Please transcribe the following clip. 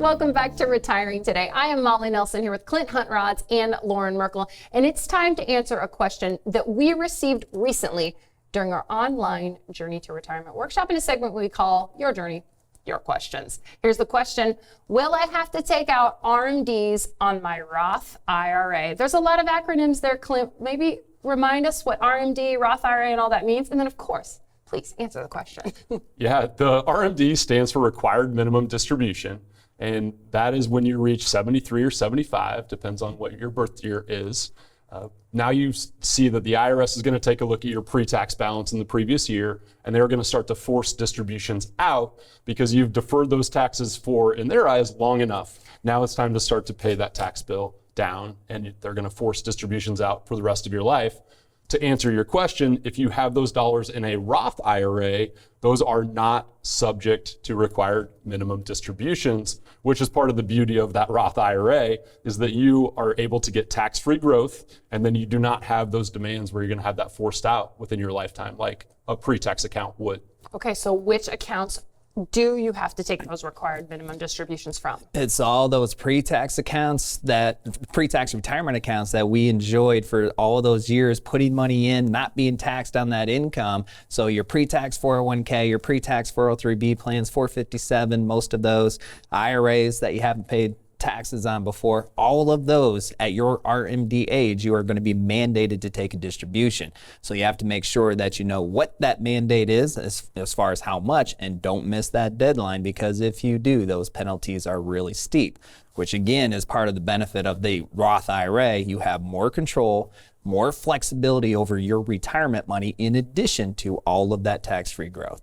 Welcome back to Retiring Today. I am Molly Nelson here with Clint Huntrods and Loren Merkle, and it's time to answer a question that we received recently during our online Journey to Retirement workshop in a segment we call Your Journey, Your Questions. Here's the question: will I have to take out RMDs on my Roth IRA? There's a lot of acronyms there, Clint. Maybe remind us what RMD, Roth IRA, and all that means, and then of course, please answer the question. Yeah, the RMD stands for Required Minimum Distribution, and that is when you reach 73 or 75, depends on what your birth year is. Now you see that the IRS is going to take a look at your pre-tax balance in the previous year, and they're going to start to force distributions out because you've deferred those taxes for, in their eyes, long enough. Now it's time to start to pay that tax bill down, and they're going to force distributions out for the rest of your life. To answer your question, if you have those dollars in a Roth IRA, those are not subject to required minimum distributions, which is part of the beauty of that Roth IRA, is that you are able to get tax-free growth, and then you do not have those demands where you're gonna have that forced out within your lifetime, like a pre-tax account would. Okay, so which accounts do you have to take those required minimum distributions from? It's all those pre-tax accounts, pre-tax retirement accounts that we enjoyed for all of those years, putting money in, not being taxed on that income. So your pre-tax 401k, your pre-tax 403b plans, 457, most of those IRAs that you haven't paid taxes on before, all of those at your RMD age, you are going to be mandated to take a distribution. So you have to make sure that you know what that mandate is as far as how much, and don't miss that deadline, because if you do, those penalties are really steep, which again is part of the benefit of the Roth IRA. You have more control, more flexibility over your retirement money in addition to all of that tax-free growth.